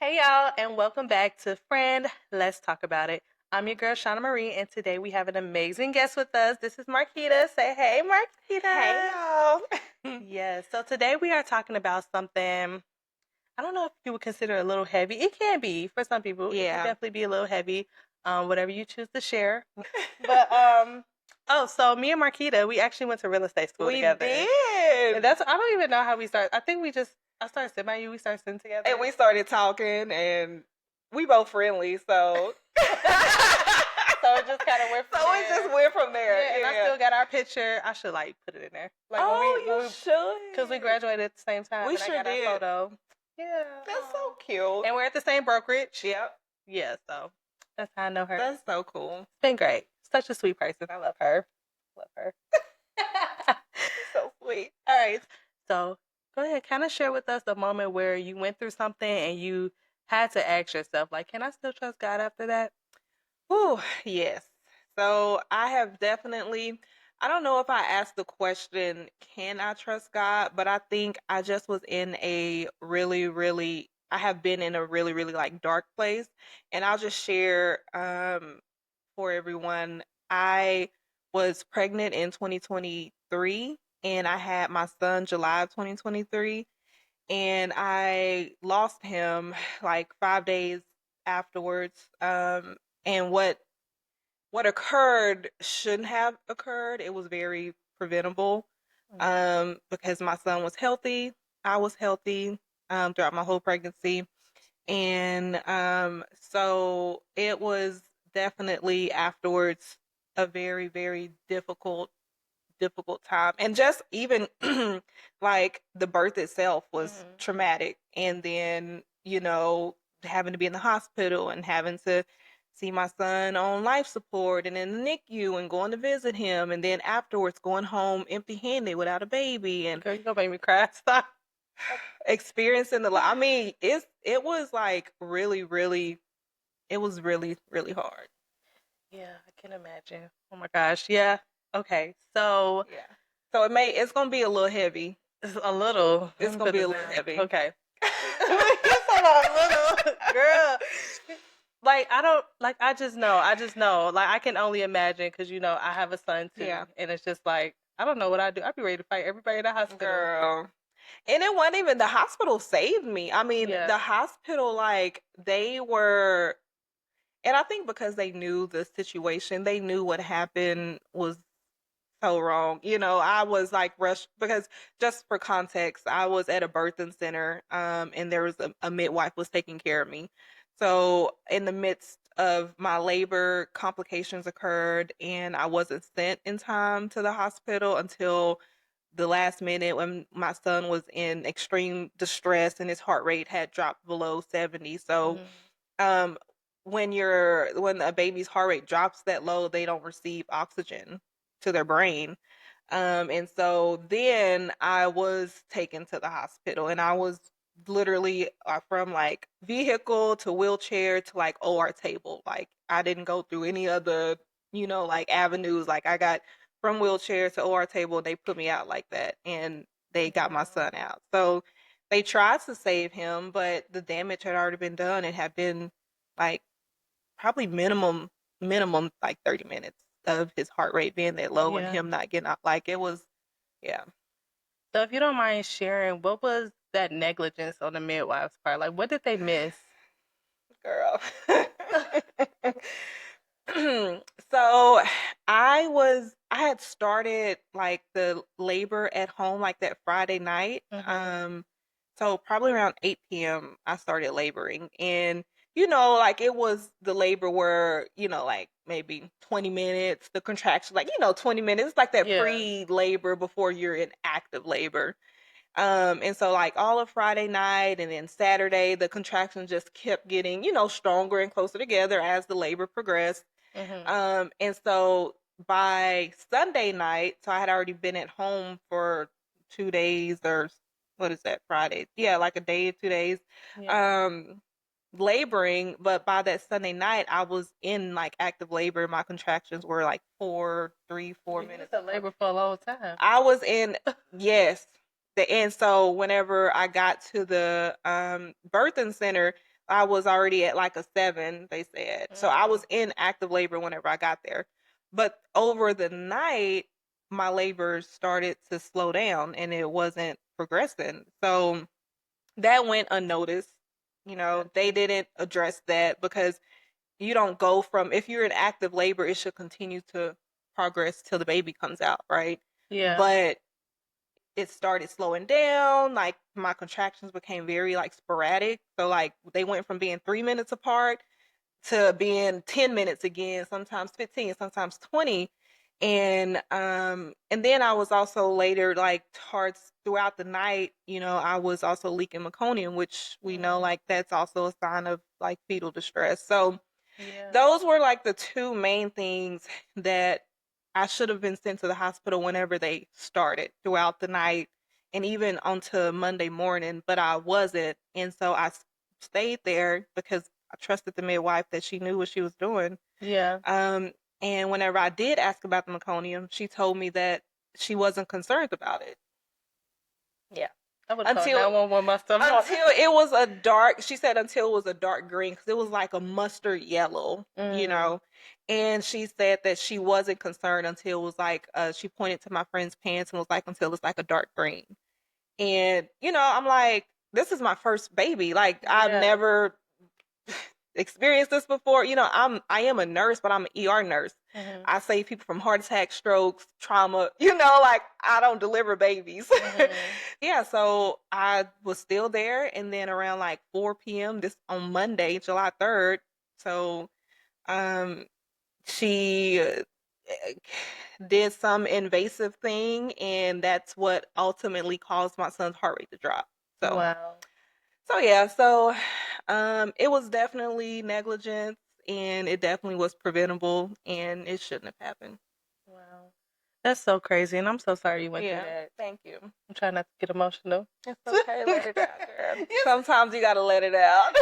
Hey y'all, and welcome back to Friend. Let's talk about it. I'm your girl Shauna Marie, and today we have an amazing guest with us. This is Markeda. Say hey, Hey Markeda. y'all. Yes. So today we are talking about something. I don't know if you would consider a little heavy. It can be for some people. It can Yeah. definitely be a little heavy. Whatever you choose to share. But oh, so me and Markeda, we actually went to real estate school We together, and did. that's I don't even know how we started. I think I started sitting by you. We started sitting together. And we started talking and we both friendly, so So it just kind of went from so it there. just went from there. Yeah, and I Yeah. still got our picture. I should like put it in there. Like Oh, when you we, because we should. graduated at the same time, We and I sure got our did. photo. Yeah. That's so Aw. cute. And we're at the same brokerage. Yep. Yeah, so that's how I know her. That's so cool. It's been great. Such a sweet person. I love her. Love her. She's so sweet. All right. So go ahead, kind of share with us a moment where you went through something and you had to ask yourself, like, can I still trust God after that? Whew, yes. So I have definitely, I don't know if I asked the question, can I trust God? But I think I just was in a I have been in a really like dark place. And I'll just share for everyone. I was pregnant in 2023 and I had my son July of 2023 and I lost him like 5 days afterwards. And what occurred shouldn't have occurred. It was very preventable. Because my son was healthy, I was healthy throughout my whole pregnancy, and so it was definitely afterwards a very difficult time, and just even like the birth itself was Mm-hmm. traumatic, and then having to be in the hospital and having to see my son on life support and in the NICU and going to visit him, and then afterwards going home empty-handed without a baby and Girl, you gonna make me cry. Stop. experiencing I mean, it was like it was really hard. Yeah, I can imagine. Oh my gosh. Yeah. Okay. So Yeah. So it's gonna be a little heavy. it's a little. Let It's me gonna put be this a little down. heavy. Okay. You said a little girl. Like I don't like. I just know. Like I can only imagine because I have a son too, Yeah. and it's just like I don't know what I do. I'd be ready to fight everybody in the hospital. Girl. And it wasn't even the hospital saved me. I mean, Yeah. the hospital, like, they were, and I think because they knew the situation, they knew what happened was so wrong. I was like rushed because just for context, I was at a birthing center, and there was a midwife was taking care of me. So in the midst of my labor, complications occurred, and I wasn't sent in time to the hospital until the last minute when my son was in extreme distress and his heart rate had dropped below 70. So, Mhm. um, when a baby's heart rate drops that low, they don't receive oxygen to their brain. And so then I was taken to the hospital, and I was literally from like vehicle to wheelchair to like OR table. Like I didn't go through any other, like avenues. Like I got from wheelchair to OR table, and they put me out like that, and they got my Wow. son out. So they tried to save him, but the damage had already been done. It had been like probably minimum like 30 minutes of his heart rate being that low and Yeah. him not getting out. Like it was, yeah, So if you don't mind sharing, what was that negligence on the midwife's part? Like, what did they miss? girl. So I had started like the labor at home like that Friday night. Mm-hmm. So probably around 8 p.m. I started laboring, and like it was the labor where, like maybe 20 minutes, the contraction, like 20 minutes, like that Yeah. pre-labor before you're in active labor. And so like all of Friday night and then Saturday, the contractions just kept getting, stronger and closer together as the labor progressed. Mm-hmm. And so by Sunday night, so I had already been at home for 2 days, or what is that, Friday? Yeah, like a day or 2 days. Yeah. Um, laboring, but by that Sunday night, I was in like active labor. My contractions were like 4 You was minutes in apart. labor for a long time. I was in, yes. And so whenever I got to the birthing center, I was already at like a 7, they said. So I was in active labor whenever I got there. But over the night, my labor started to slow down and it wasn't progressing. So that went unnoticed. They didn't address that because you don't go from, if you're in active labor, it should continue to progress till the baby comes out, right? Yeah. But it started slowing down. Like my contractions became very like sporadic. So like they went from being 3 minutes apart to being 10 minutes again, sometimes 15, sometimes 20. And then I was also later like towards throughout the night, I was also leaking meconium, which we know like that's also a sign of like fetal distress. So Yeah. those were like the two main things that I should have been sent to the hospital whenever they started throughout the night and even onto Monday morning, but I wasn't. And so I stayed there because I trusted the midwife that she knew what she was doing. Yeah. And whenever I did ask about the meconium, she told me that she wasn't concerned about it. Yeah. I would call Until 911 myself. until it was a dark, she said until it was a dark green because it was like a mustard yellow, and she said that she wasn't concerned until it was like she pointed to my friend's pants and was like until it's like a dark green. And I'm like, this is my first baby, like I've Yeah. never experienced this before. I am a nurse, but I'm an ER nurse. I save people from heart attacks, strokes, trauma, like I don't deliver babies. Yeah, so I was still there, and then around like 4 p.m. this on Monday, July 3rd. So she did some invasive thing, and that's what ultimately caused my son's heart rate to drop. So Wow. so yeah, so it was definitely negligence and it definitely was preventable and it shouldn't have happened. Wow. That's so crazy, and I'm so sorry you went through Yeah, that. thank you. I'm trying not to get emotional. It's okay, let it out, girl. Sometimes you gotta let it out.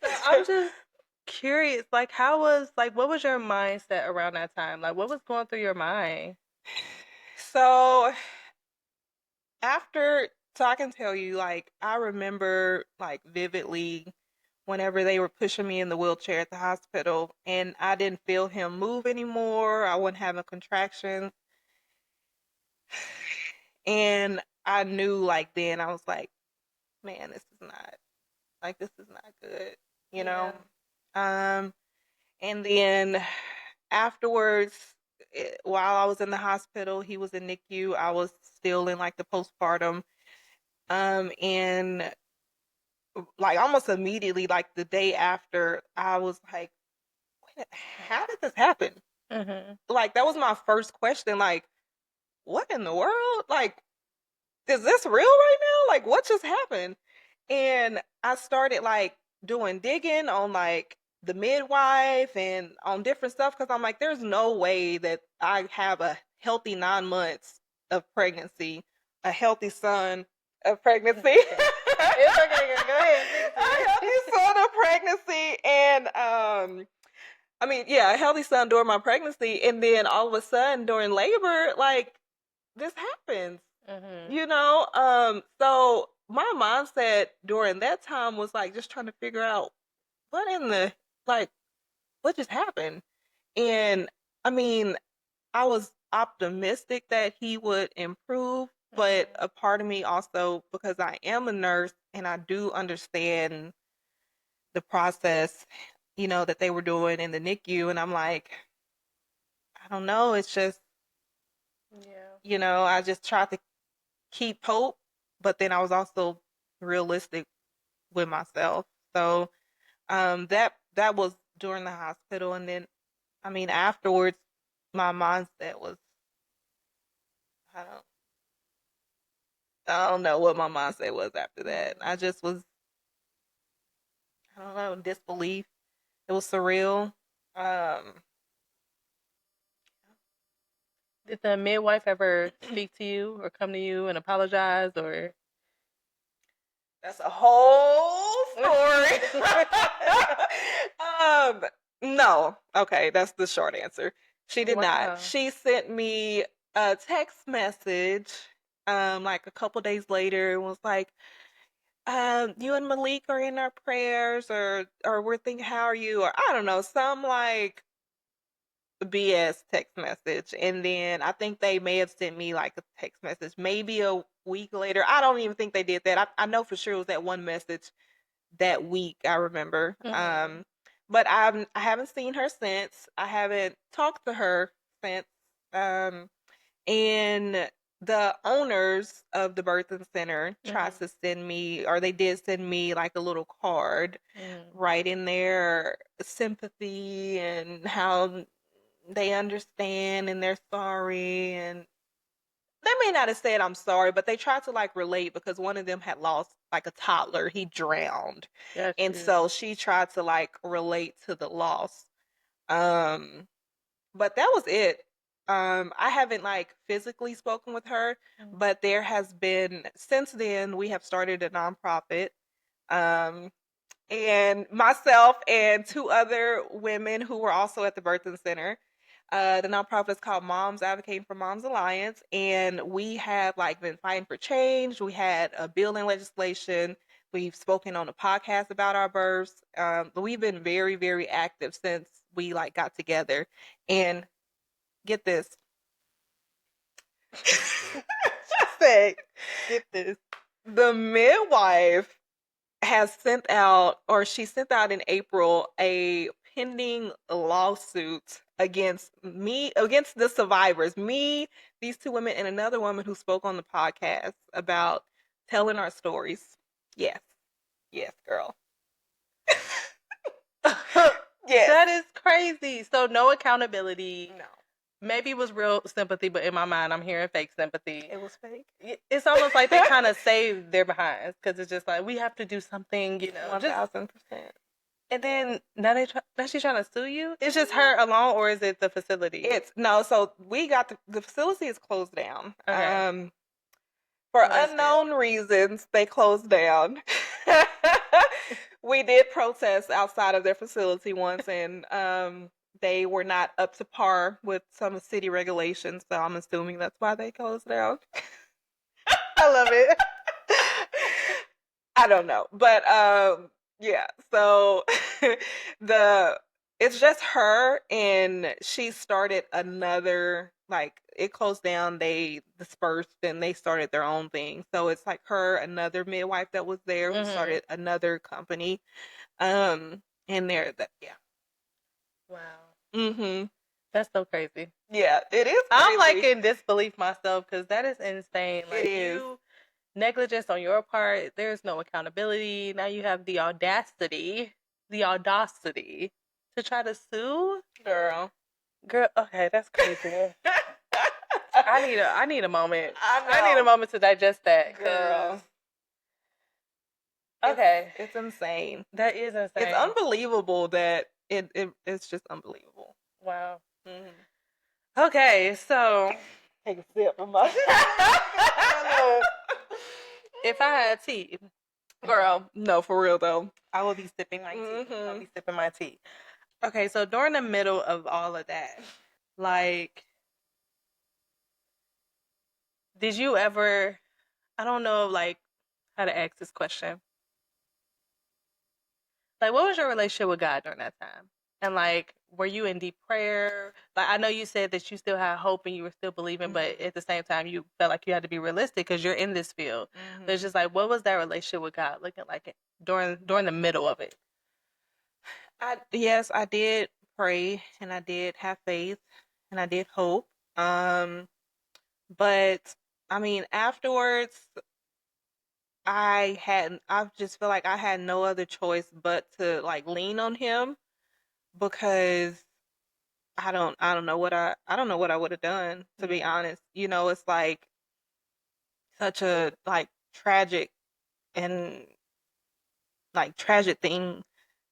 So I'm just curious, like, what was your mindset around that time? Like, what was going through your mind? So so I can tell you, like, I remember like vividly whenever they were pushing me in the wheelchair at the hospital and I didn't feel him move anymore. I wasn't having contractions. And I knew like then I was like, man, this is not good, you know? And then afterwards, while I was in the hospital, he was in NICU. I was still in like the postpartum. And like almost immediately, like the day after, I was like, wait, how did this happen? Like that was my first question. Like, what in the world? Like, is this real right now? Like, what just happened? And I started like doing digging on like the midwife and on different stuff because I'm like, there's no way that I have a healthy 9 months of pregnancy, a healthy son of pregnancy. It's okay, girl. Go ahead. A healthy son of pregnancy, and I mean, yeah, a healthy son during my pregnancy, and then all of a sudden during labor, like this happens. So my mindset during that time was like just trying to figure out what in the like what just happened. And I mean, I was optimistic that he would improve, but a part of me also, because I am a nurse and I do understand the process, that they were doing in the NICU, and I'm like, I don't know, it's just, I just tried to keep hope, but then I was also realistic with myself. So that was during the hospital, and then I mean afterwards, my mindset was I don't I don't know what my mindset was after that. I just was I don't know disbelief. It was surreal. Um, Did the midwife ever speak to you or come to you and apologize or? That's a whole story. No. Okay, that's the short answer. She did not. She sent me a text message, like a couple days later and was like, You and Malik are in our prayers, or we're thinking, how are you? Or I don't know, some like BS text message. And then I think they may have sent me like a text message maybe a week later. I don't even think they did that. I know for sure it was that one message that week, I remember. Mhm. But I haven't seen her since. I haven't talked to her since. Um, and the owners of the birthing center tried Mhm. to send me, or they did send me like a little card Mhm. writing their sympathy and how they understand and they're sorry. And they may not have said I'm sorry, but they tried to like relate because one of them had lost like a toddler. He drowned. Got And you. so she tried to like relate to the loss. Um, but that was it. I haven't like physically spoken with her, Mhm. but there has been since then we have started a nonprofit. Um, and myself and two other women who were also at the birthing center. The nonprofit is called Moms Advocating for Moms Alliance, and we have like been fighting for change. We had a bill in legislation. We've spoken on a podcast about our births. But we've been very, very active since we like got together. And get this, Say, get this. the midwife has sent out, or she sent out in April, a pending lawsuit against me, against the survivors, me, these two women, and another woman who spoke on the podcast about telling our stories. Yes, yes, girl. Yes. That is crazy. So no accountability. No, Maybe it was real sympathy, but in my mind, I'm hearing fake sympathy. it was fake. It's almost like they kind of saved their behinds because it's just like we have to do something, just 1000%. and then now she's trying to sue you. It's just her alone, or is it the facility? It's no, so we got the facility is closed down. Okay. For Well, that's good. unknown reasons, they closed down. We did protest outside of their facility once, and they were not up to par with some city regulations. So I'm assuming that's why they closed down. I love it. I don't know, but yeah. So the it's just her, and she started another, like it closed down. They dispersed and they started their own thing. So it's like her, another midwife that was there who Hmm. started another company. And they're that yeah. Wow, Mhm. that's so crazy. Yeah, it is I'm like crazy. in disbelief myself because that is insane. It Like is. you negligence on your part. There's no accountability. Now you have the audacity to try to sue. Girl. Girl, okay, that's crazy. I need a moment. I I need a know. moment to digest that. Girl. Okay, It's insane. that is It's insane. unbelievable that it's just unbelievable. Wow. Mhm. Okay, so take a sip of my. If I had tea, Girl, no, for real though. I will be sipping my tea. I'll Mhm. be sipping my tea. Okay, so during the middle of all of that, like, did you ever? I don't know, like, how to ask this question. Like, what was your relationship with God during that time? And like, were you in deep prayer? Like, I know you said that you still had hope and you were still believing, but at the same time, you felt like you had to be realistic because you're in this field. But it's Mhm. just like, what was that relationship with God looking like during the middle of it? Yes, I did pray and I did have faith and I did hope. Um, but I mean afterwards I just feel like I had no other choice but to like lean on him because I don't know what I would have done, to be Mm-hmm. honest. It's like such a like tragic and like tragic thing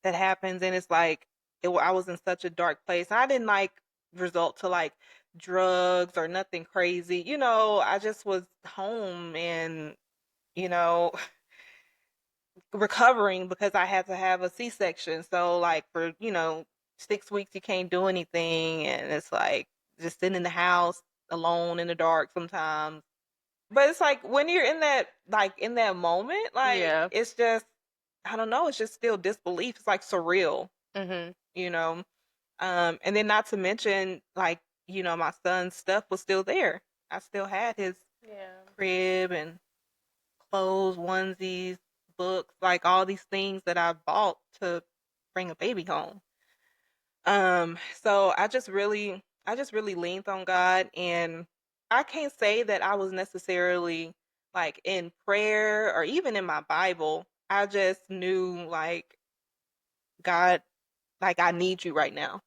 that happens, and it's like I was in such a dark place. I didn't like result to like drugs or nothing crazy. I just was home and you know recovering because I had to have a C-section. So like for 6 weeks you can't do anything, and it's like just sitting in the house alone in the dark sometimes. But it's like when you're in that moment, like Yeah. it's just I don't know, it's just still disbelief. It's like surreal, Mhm. you know. And then not to mention like, my son's stuff was still there. I still had his Yeah. crib and clothes, onesies, books, like all these things that I bought to bring a baby home. So I just really leaned on God, and I can't say that I was necessarily like in prayer or even in my Bible. I just knew like God, like I need you right now.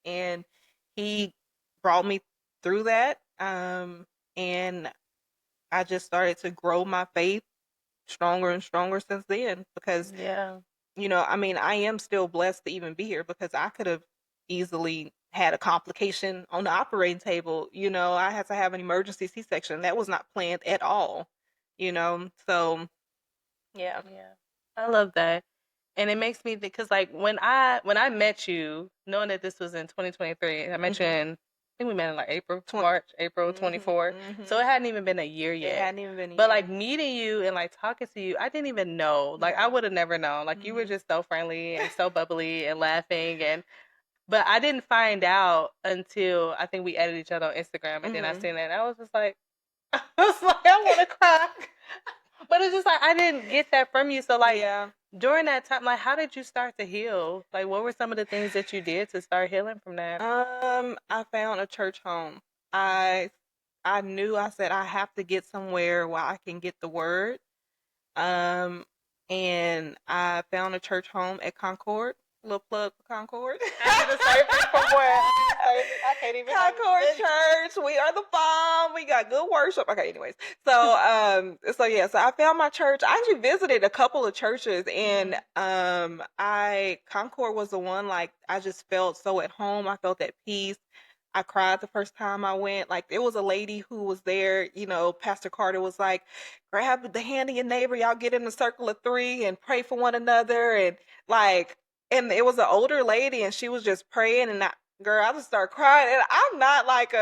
And he brought me through that. And I just started to grow my faith stronger and stronger since then because Yeah. I mean, I am still blessed to even be here because I could have easily had a complication on the operating table. I had to have an emergency C-section. That was not planned at all, So, yeah. Yeah. I love that. And it makes me think because like when I met you, knowing that this was in 2023, I met you hmm in I think we met in like Twen- March, April hmm 24. So hmm it hadn't even been a year It yet. hadn't even been a But like year. meeting you and like talking to you, I didn't even know. Like I Yeah. would have never known. Like you were hmm just so friendly and so bubbly and laughing and but I didn't find out until I think we added each other on Instagram and then I hmm seen that and I was just like I was like I want to cry. But it's just like I didn't get that from you. So like Yeah. during that time, like how did you start to heal? Like what were some of the things that you did to start healing from that? I found a church home. I I knew I said I have to get somewhere where I can get the word. Um, and I found a church home at Concord. Little plug for Concord. I did the same thing from where I did the same. I can't even Concord Church, we are the bomb. We got good worship. Okay, anyways. So yeah, so I found my church. I actually visited a couple of churches and I Concord was the one like I just felt so at home. I felt at peace. I cried the first time I went. Like there was a lady who was there, Pastor Carter was like, grab the hand of your neighbor, y'all get in a circle of three and pray for one another. And it was an older lady and she was just praying and girl, I just start crying. And I'm not like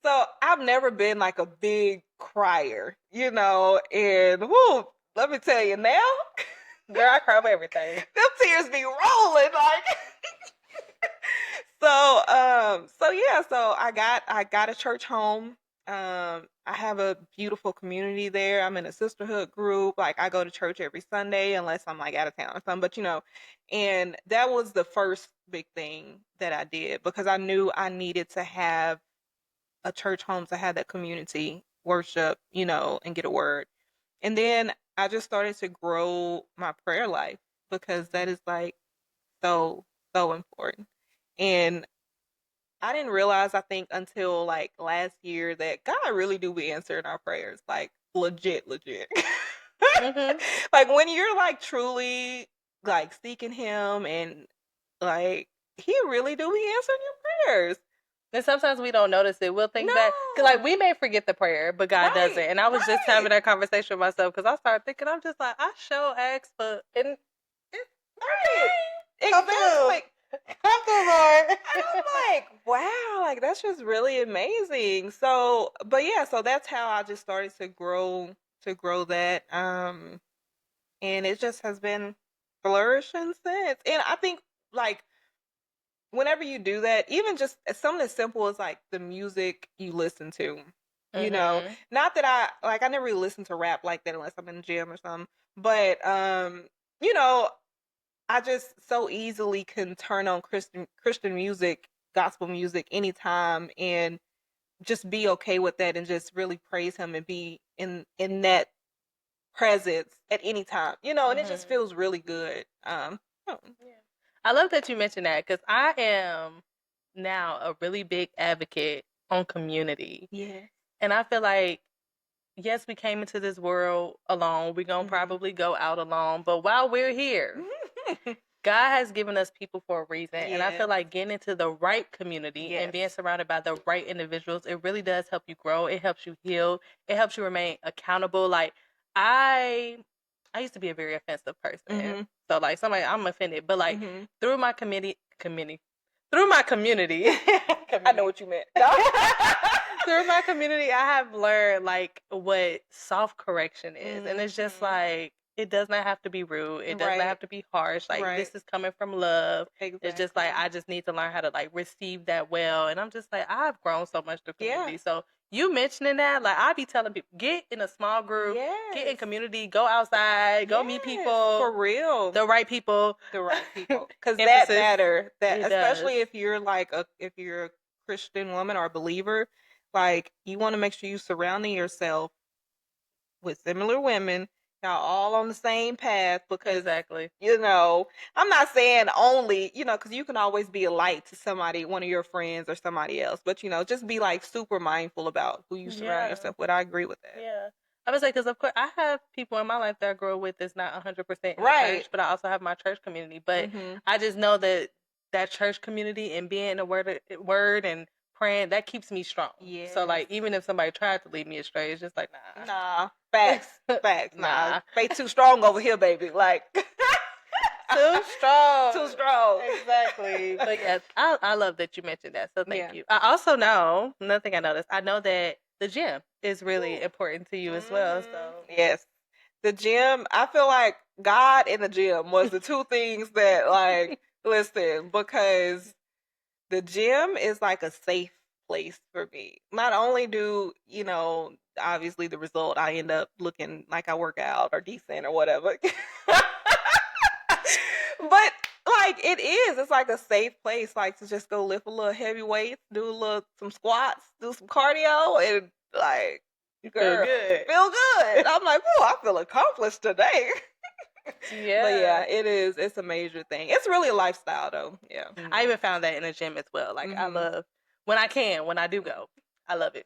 so I've never been like a big crier, and whoo, let me tell you now, girl, I cry over everything. them tears be rolling like so yeah, so I got a church home. I have a beautiful community there. I'm in a sisterhood group. Like I go to church every Sunday unless I'm like out of town or something. But and that was the first big thing that I did because I knew I needed to have a church home to have that community worship, and get a word. And then I just started to grow my prayer life because that is like so, so important. And I didn't realize, I think, until like last year that God really do be answering our prayers, like legit, legit. Mm-hmm. Like when you're like truly like seeking Him and like He really do be answering your prayers. And sometimes we don't notice it. We'll think back because like No, we may forget the prayer, but God doesn't. right, And I was just having right, that conversation with myself because I started thinking I'm just like I show asked for and it's right. okay. Come through. Exactly. Come through, Lord. And I'm like, wow, like that's just really amazing. So, but yeah, so that's how I just started to grow that. And it just has been flourishing since. And I think like whenever you do that, even just something as simple as like the music you listen to, Mm-hmm. not that I never really listen to rap like that unless I'm in the gym or something, but you know, I just so easily can turn on Christian music, gospel music anytime and just be okay with that and just really praise him and be in that presence at any time. And it just Mm-hmm. feels really good. Oh, Yeah. I love that you mentioned that because I am now a really big advocate on community. yeah. And I feel like, yes, we came into this world alone. We're going to Mhm. probably go out alone. But while we're here, God has given us people for a reason. And I feel Yes. like getting into the right community and being Yes. surrounded by the right individuals, it really does help you grow. It helps you heal. It helps you remain accountable. Like I I used to be a very offensive person. Mhm. So like somebody I'm offended. But like Mhm. through my through my community I know what you meant. No. through my community, I have learned like what soft correction is, and it's just Mhm. like it does not have to be rude. It does not Right. have to be harsh. Like Right. this is coming from love. It's just like Exactly. I just need to learn how to like receive that well, and I'm just like I've grown so much through Yeah. community. So you mentioning that, like I be telling people, get in a small group, get in Yes. community, go outside, go meet Yes. For people, real. the right people. The right people. Because that Emphasis. matter. That It does. especially if you're if you're a Christian woman or a believer, like you want to make sure you surrounding yourself with similar women. Y'all all on the same path because Exactly. I'm not saying only, because you can always be a light to somebody, one of your friends or somebody else, but just be like super mindful about who you surround Yeah. yourself with. I agree with that. Yeah. I was like, because of course I have people in my life that I grew up with that's not 100% in the Right. church, but I also have my church community. But Mm-hmm. I just know that that church community and being in the word and praying, that keeps me strong. So like, Yes. even if somebody tried to lead me astray, it's just like, nah. Nah. Facts. Facts. Nah. Nah. Faith too strong over here, baby. Like Too strong. too strong. Exactly. But yes, I love that you mentioned that. So thank Yeah. you. I also know, another thing I noticed, I know that the gym is really Ooh. important to you as well. Mhm. So Yes. The gym, I feel like God and the gym was the two things that like listen, because the gym is like a safe place for me. Not only do, obviously the result I end up looking like I work out or decent or whatever. But like it is, it's like a safe place, like to just go lift a little heavy weights, do some squats, do some cardio, and like, you feel girl, good. feel good. I'm like, oh, I feel accomplished today. Yeah. But yeah, it is. It's a major thing. It's really a lifestyle, though. Yeah. I even found that in the gym as well. Like I Mhm. love when I do go. I love it.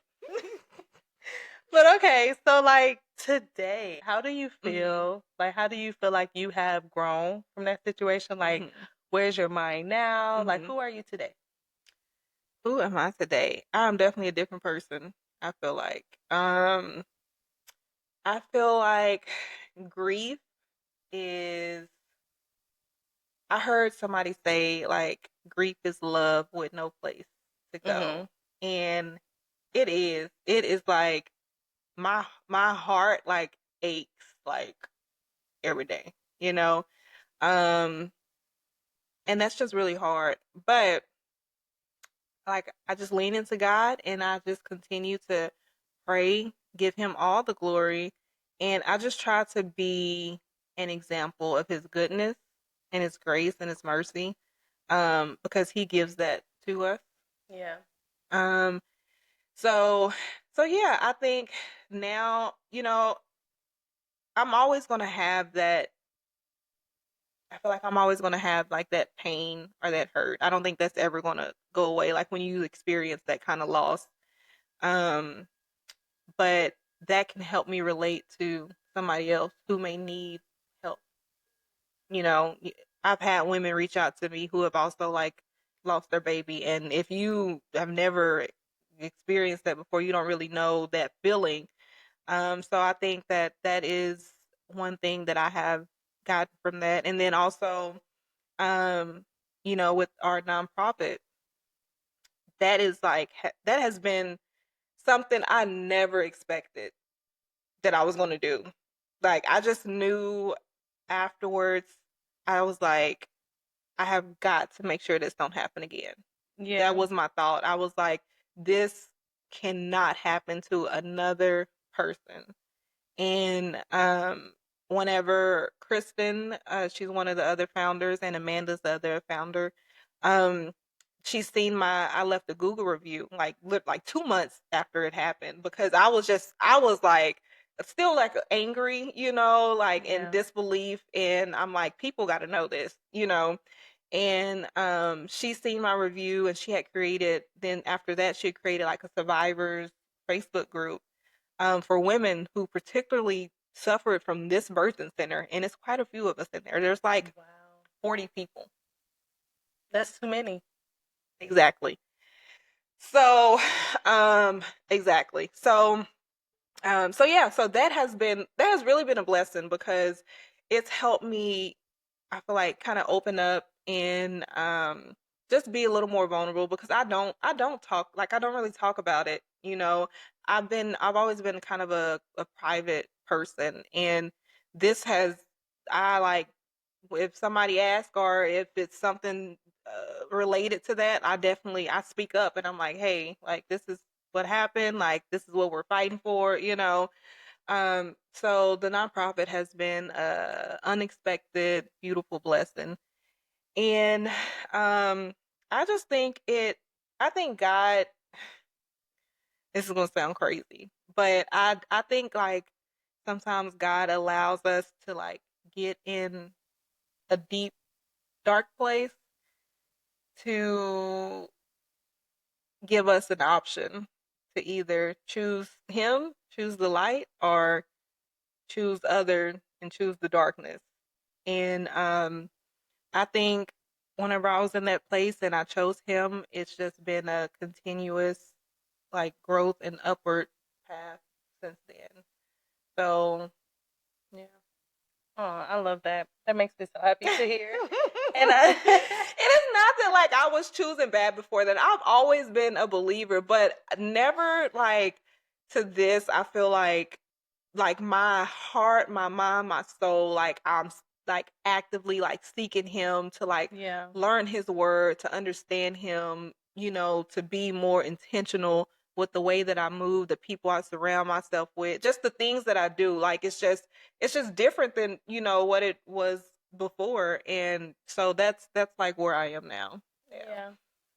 But okay, so like today, how do you Mhm. feel? Like how do you feel like you have grown from that situation? Like Mhm. where's your mind now? Like Mhm. who are you today? Who am I today? I'm definitely a different person. I feel like. I feel like grief is. I heard somebody say like grief is love with no place to go, Mhm. and it is. It is like my heart like aches like every day. You know. Um, and that's just really hard. But like I just lean into God and I just continue to pray, give him all the glory, and I just try to be an example of his goodness and his grace and his mercy, because he gives that to us. Yeah. Um, so so yeah, I think now, I'm always gonna have that. I feel like I'm always gonna have like that pain or that hurt. I don't think that's ever gonna go away. Like when you experience that kind of loss. Um, but that can help me relate to somebody else who may need help. You know, I've had women reach out to me who have also like lost their baby, and if you have never experienced that before, you don't really know that feeling. So I think that that is one thing that I have gotten from that, and then also, um, with our nonprofit, that is like that has been something I never expected that I was going to do. Like I just knew afterwards, I was like, I have got to make sure this don't happen again. That Yeah. was my thought. I was like, this cannot happen to another person. And whenever Kristen, she's one of the other founders, and Amanda's the other founder, um, she's seen I left a Google review like 2 months after it happened because I was like still like angry, like in Yeah. disbelief, and I'm like, people got to know this. And she's seen my review, and she had created. Then after that, she created like a survivors Facebook group, for women who particularly suffered from this birthing center, and it's quite a few of us in there. There's like Wow. 40 people. That's too many. Exactly. So, exactly. So yeah, so that has really been a blessing because it's helped me, I feel like, kind of open up and just be a little more vulnerable because I don't talk, like I don't really talk about it You know, I've always been kind of a private person, and this has, I like, if somebody asks or if it's something related to that, I speak up and I'm like, hey, like this is what happened, like this is what we're fighting for, you know. So the nonprofit has been a unexpected, beautiful blessing. And um I just think I think God, this is gonna sound crazy, but I think like sometimes God allows us to like get in a deep, dark place to give us an option to either choose him, choose the light, or choose other and choose the darkness. And I think whenever I was in that place and I chose him, it's just been a continuous like growth and upward path since then. So yeah. Oh, I love that. That makes me so happy to hear. And And it's not that like I was choosing bad before that. I've always been a believer, but never like to this. I feel like my heart, my mind, my soul, like like actively like seeking him to like yeah. learn his word, to understand him, you know, to be more intentional with the way that I move, the people I surround myself with, just the things that I do. Like it's just different than, you know, what it was before. And so that's like where I am now. Yeah. Yeah.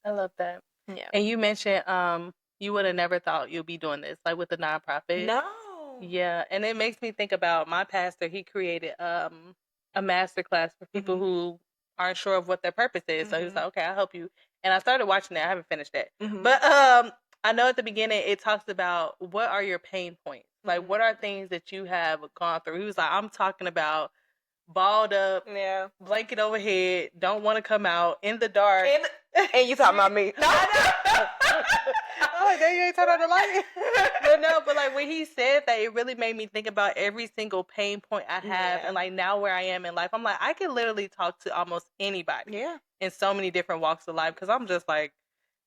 I love that. Yeah. And you mentioned you would have never thought you'd be doing this, like with the nonprofit. No. Yeah. And it makes me think about my pastor. He created a master class for people Mhm. who aren't sure of what their purpose is. So he was Mhm. like, okay, I'll help you. And I started watching that. I haven't finished that. Mhm. But I know at the beginning it talks about what are your pain points? Like what are things that you have gone through? He was like, I'm talking about balled up, Yeah. blanket overhead, don't want to come out in the dark. And you talking about me? No. I'm like, dang, you ain't turned on the light. But no, but like when he said that, it really made me think about every single pain point I have, Yeah. and like now where I am in life, I'm like, I can literally talk to almost anybody Yeah. in so many different walks of life because I'm just like,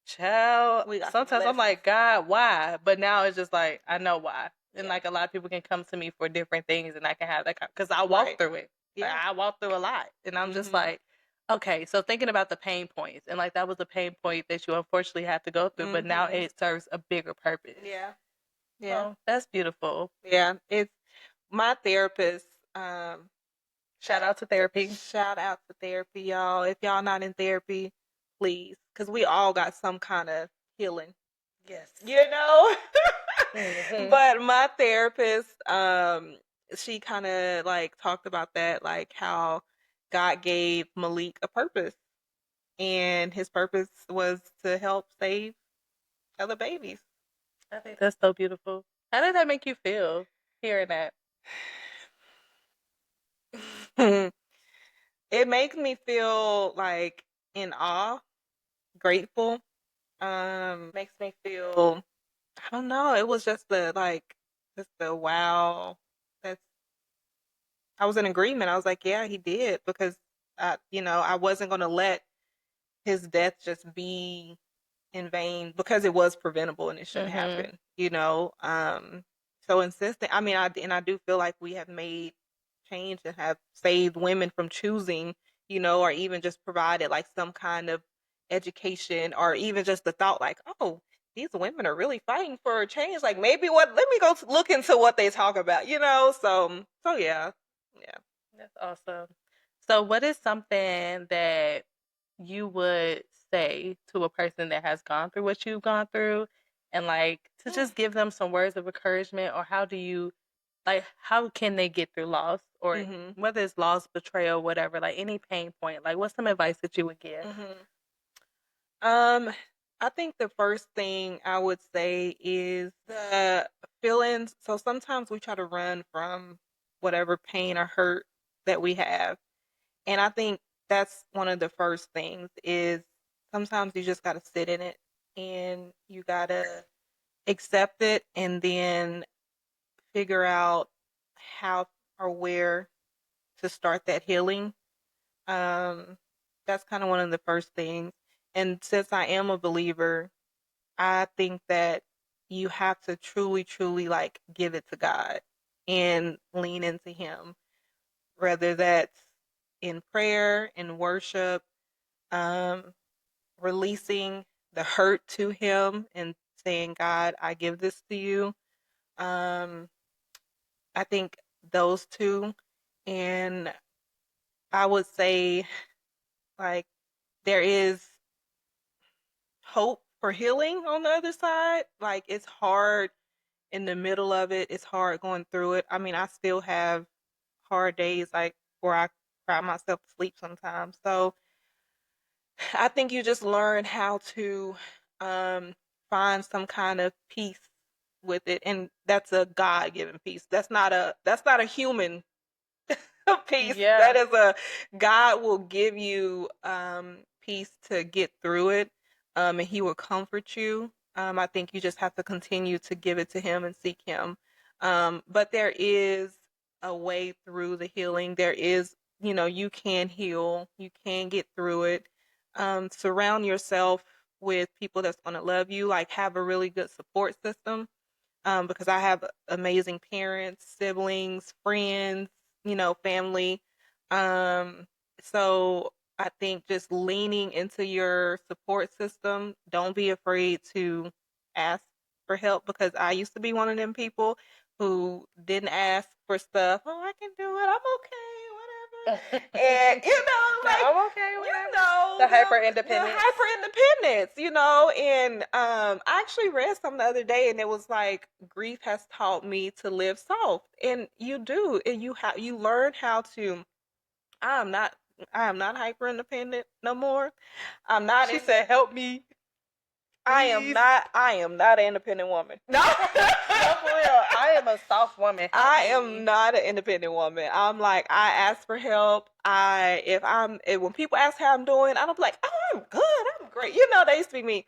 child. We got Sometimes I'm like, God, why? But now it's just like I know why, and Yeah. like a lot of people can come to me for different things, and I can have that because I walk Right. through it. Like, Yeah. I walk through a lot, and I'm just Mhm. like, okay. So thinking about the pain points, and like that was a pain point that you unfortunately had to go through, but now Mhm. it serves a bigger purpose. Yeah. Yeah. Oh, that's beautiful. Yeah. It's my therapist. Shout out to therapy. Shout out to therapy, y'all. If y'all not in therapy, please, because we all got some kind of healing, Yes. you know. Mhm. But my therapist, she kind of like talked about that, like how God gave Malik a purpose, and his purpose was to help save other babies. I think that's so beautiful. How did that make you feel hearing that? It makes me feel like in awe, grateful. Makes me feel, I don't know, it was just the like just the wow. That's I was in agreement. I was like, yeah, he did, because you know, I wasn't gonna let his death just be in vain because it was preventable and it shouldn't Mhm. happen, you know. So insistent, I mean, I do feel like we have made change and have saved women from choosing, you know, or even just provided like some kind of education, or even just the thought like, oh, these women are really fighting for a change, like maybe what let me go look into what they talk about, you know. So yeah. Yeah. That's awesome. So, what is something that you would say to a person that has gone through what you've gone through, and like to just give them some words of encouragement, or how do you like how can they get through loss, or Mhm. whether it's loss, betrayal, whatever, like any pain point, like what's some advice that you would give? Mhm. Um, I think the first thing I would say is the feelings. So sometimes we try to run from whatever pain or hurt that we have. And I think that's one of the first things is sometimes you just got to sit in it and you got to accept it and then figure out how or where to start that healing. Um, that's kind of one of the first things. And since I am a believer, I think that you have to truly, truly like give it to God and lean into Him, whether that's in prayer, in worship, um, releasing the hurt to Him and saying, God, I give this to you. Um, I think those two. And I would say, like, there is hope for healing on the other side. Like, it's hard in the middle of it, it's hard going through it. I mean, I still have hard days, like, where I cry myself to sleep sometimes. So I think you just learn how to um, find some kind of peace with it, and that's a God-given peace. That's not a human peace. That Yeah. is a God will give you peace to get through it, and He will comfort you. I think you just have to continue to give it to Him and seek Him. But there is a way through the healing. There is, you can heal. You can get through it. Surround yourself with people that's going to love you. Like, have a really good support system, because I have amazing parents, siblings, friends, family. Um, so I think just leaning into your support system, don't be afraid to ask for help, because I used to be one of them people who didn't ask for stuff. Oh, I can do it. I'm okay, whatever. And No, like, I'm okay with the the hyper the independence. hyper independence, and I actually read something the other day, and it was like, grief has taught me to live soft. And you do, and you learn how to. I am not I am not hyper independent no more. I'm not She in, said, "Help me, please." I am not an independent woman. No. No, for real. I am a soft woman. Help I me. am not an independent woman. I'm like, I ask for help. If when people ask how I'm doing, I don't be like, oh, I'm good, I'm great. That used to be me.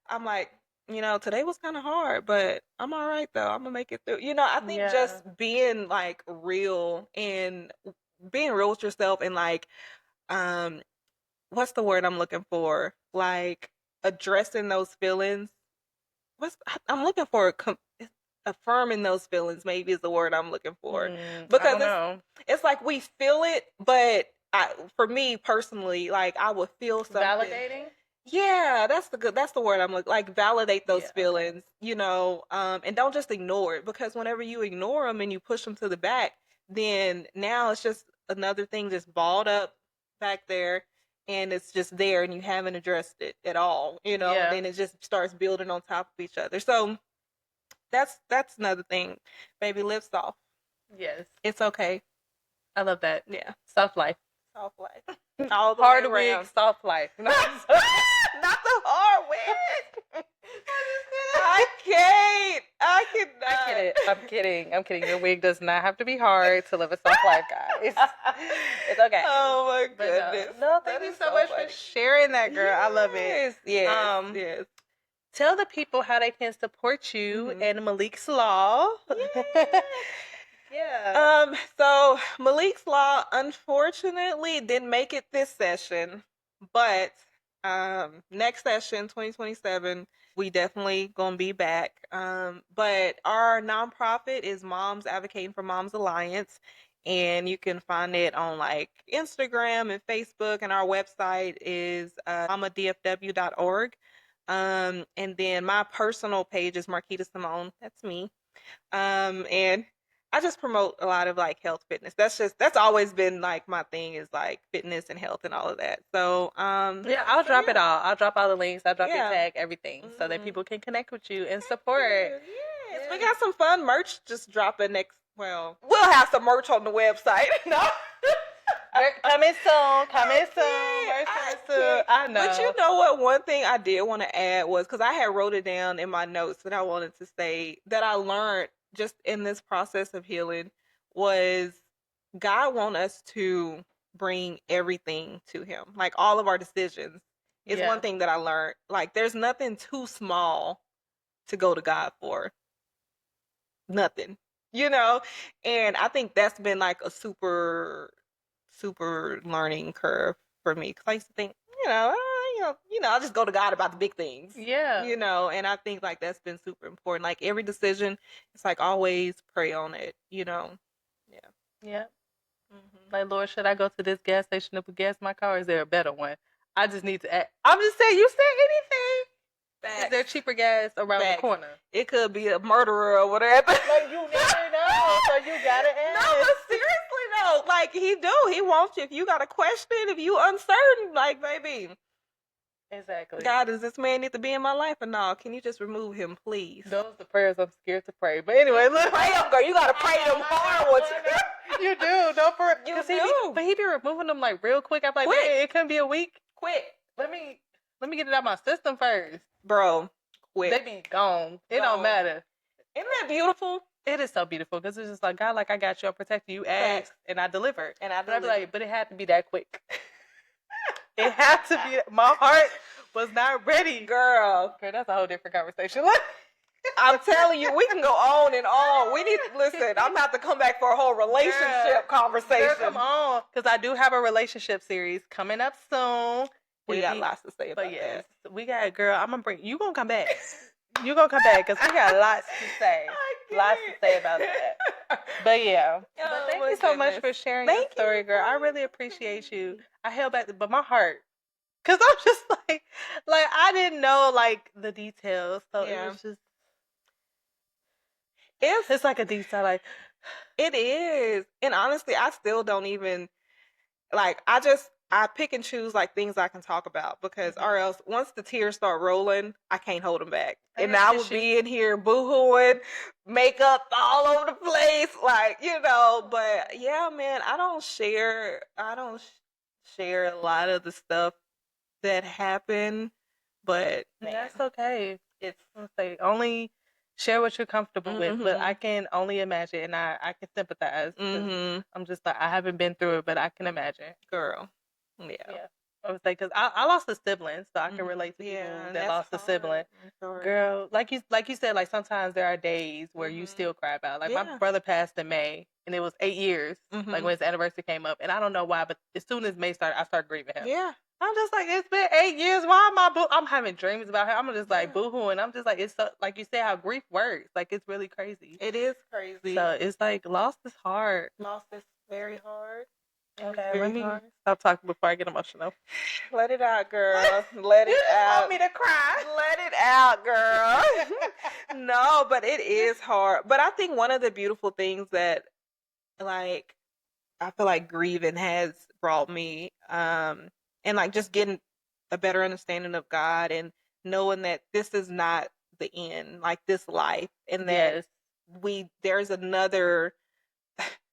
I'm like, today was kind of hard, but I'm all right though. I'm gonna make it through. I think Yeah. just being like real and being real with yourself, and like, um, what's the word I'm looking for? Like, addressing those feelings. I'm looking for affirming those feelings, maybe, is the word I'm looking for, I because don't it's know. it's like we feel it, but for me personally, like, I would feel something. Validating. Yeah, that's the word I'm looking, like, validate those Yeah. Okay. feelings, and don't just ignore it, because whenever you ignore them and you push them to the back, then now it's just another thing just balled up back there, and it's just there, and you haven't addressed it at all, and Yeah. then it just starts building on top of each other. So that's another thing. Baby, live soft. Yes. It's okay. I love that. Yeah. Soft life. Soft life. All the Hard way wig, around. soft life. Not the hard wig. I can't. I cannot. I get it. I'm kidding. I'm kidding. Your wig does not have to be hard to live a soft life, guys. It's okay. Oh my But goodness. no, thank That you is so much funny. for sharing that, girl. I love it. Yes. Yes. Tell the people how they can support you Mhm. and Malik's Law. Yeah. So Malik's Law unfortunately didn't make it this session, but next session, 2027, we definitely gonna be back. But our nonprofit is Moms Advocating for Moms Alliance, and you can find it on like Instagram and Facebook, and our website is mamadfw.org. And then my personal page is Markeda Simone. That's me. And I just promote a lot of like health, fitness. That's always been like my thing, is like fitness and health and all of that. So Yeah, I'll drop it yeah. all. I'll drop all the links. I'll drop your Yeah. tag, everything, so that Mhm. people can connect with you and Thank support. you. Yes. We got some fun merch just dropping next. Well, we'll We'll have some merch on the website. No. coming soon. Coming I soon. can't. Very I soon. can't. I know. But you know what? One thing I did want to add was, because I had wrote it down in my notes that I wanted to say that I learned just in this process of healing was, God want us to bring everything to Him, like all of our decisions. Is one Yeah. thing that I learned. Like, there's nothing too small to go to God for. Nothing. You know? And I think that's been like a super, super learning curve for me. Because I used to think, I just go to God about the big things. Yeah. And I think like that's been super important. Like every decision, it's like always pray on it. Yeah. Yeah. Mm-hmm. Like, Lord, should I go to this gas station to put gas in my car? Or is there a better one? I just need to ask. I'm just saying, you said anything. Facts. Is there cheaper gas around Facts. the corner? It could be a murderer or whatever. Like, you never know, so you gotta ask. No, but seriously though, like he wants you. If you got a question, if you uncertain, like baby. Exactly. God, does this man need to be in my life or no? Can you just remove him, please? Those are the prayers I'm scared to pray. But anyway, look. Pray them, girl. You gotta pray them hard ones. You do, don't for You do. But he be removing them like real quick. I'm like, Quick. man, it couldn't be a week. Quick. Let me get it out my system first. Bro, quick. They be gone. It don't matter. Isn't that beautiful? It is so beautiful because it's just like, God, like I got you, I protect you. You asked and I delivered. And I But I'd be delivered. like, but it had to be that quick. It had to be. My heart was not ready. Girl, That's a whole different conversation. I'm telling you, we can go on and on. We need to listen. I'm about to come back for a whole relationship conversation. Girl, come on, because I do have a relationship series coming up soon. We got lots to say about yes, we got, girl. I'm gonna bring you. Gonna come back. You gonna come back because we got lots to say. Lots to say about that. But yeah. But thank you so much for sharing your story, girl. I really appreciate you. I held back, but my heart. Cause I'm just like I didn't know like the details, so it was just. It's like a deep sigh, like it is, and honestly, I still don't even like. I pick and choose like things I can talk about because, or else once the tears start rolling, I can't hold them back, and I would be in here boohooing, makeup all over the place, like But yeah, man, I don't share a lot of the stuff that happened, but man, that's okay. It's only share what you're comfortable with, but I can only imagine, and I can sympathize. I'm just like, I haven't been through it, but I can imagine. Girl, yeah. I was like, because I lost a sibling, so I can relate to people that lost a sibling. Girl, like you said, like sometimes there are days where you still cry about. Like my brother passed in May, and it was 8 years, like when his anniversary came up, and I don't know why, but as soon as May started, I started grieving him. Yeah. I'm just like, it's been 8 years. Why am I I'm having dreams about him. I'm just like boohooing. I'm just like, it's so, like you said, how grief works. Like it's really crazy. It is crazy. So it's like loss is hard. Loss is very hard. Okay, let me stop talking before I get emotional. Let it out, girl. Let it out. Want me to cry? Let it out, girl. No, but it is hard. But I think one of the beautiful things that, like, I feel like grieving has brought me, and like just getting a better understanding of God and knowing that this is not the end, like this life, and that there's another.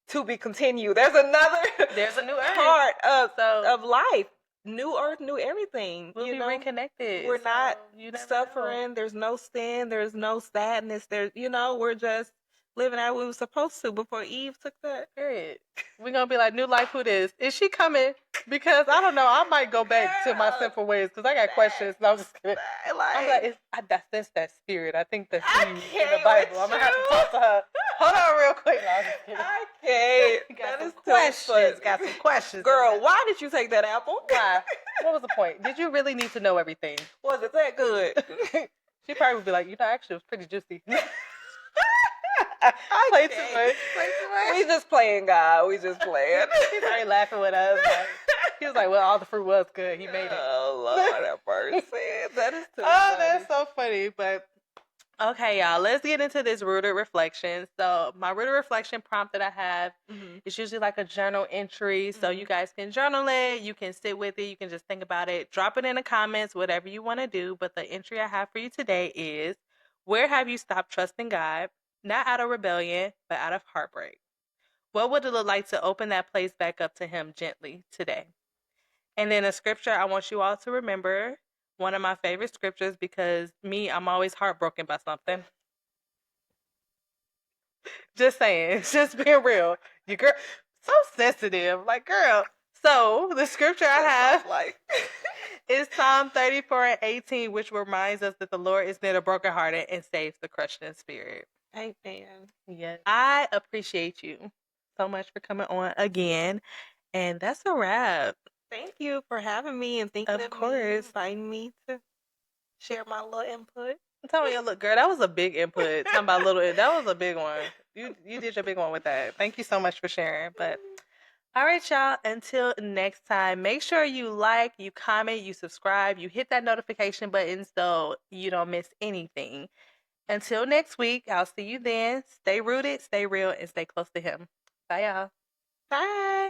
To be continued. There's a new part of life. New earth, new everything. We'll be reconnected. We're not suffering. Know. There's no sin. There's no sadness. We're just living out what we were supposed to before Eve took that. Period. We're gonna be like, new life, who this? Is she coming? Because I don't know. I might go back to my sinful ways because I got questions. No, I'm just kidding. I'm like, that's that spirit. I think that's in the Bible. I'm gonna have to talk to her. Hold on, real quick. No, I'm just kidding. I can't. Got some questions. Got some questions. Girl, why did you take that apple? Why? What was the point? Did you really need to know everything? Was it that good? She probably would be like, actually, it was pretty juicy. Play too much. We just playing, God. We just playing. He's already laughing with us. He was like, well, all the fruit was good. He made it. Oh, Lord have mercy. That is too funny. That's so funny. But, okay, y'all, let's get into this rooted reflection. So, my rooted reflection prompt that I have is usually like a journal entry. So, you guys can journal it. You can sit with it. You can just think about it. Drop it in the comments, whatever you want to do. But the entry I have for you today is, where have you stopped trusting God? Not out of rebellion, but out of heartbreak. What would it look like to open that place back up to Him gently today? And then a scripture I want you all to remember. One of my favorite scriptures because I'm always heartbroken by something. Just saying. Just being real. Your girl, so sensitive. Like, girl. So, the scripture I have is Psalm 34:18, which reminds us that the Lord is near the brokenhearted and saves the crushed in spirit. Amen. Yes. I appreciate you so much for coming on again. And that's a wrap. Thank you for having me and thinking Of of me, course. inviting me to share my little input. Tell me, look, girl, that was a big input. Talking about little, that was a big one. You did your big one with that. Thank you so much for sharing. But all right, y'all. Until next time, make sure you like, you comment, you subscribe, you hit that notification button so you don't miss anything. Until next week, I'll see you then. Stay rooted, stay real, and stay close to Him. Bye, y'all. Bye.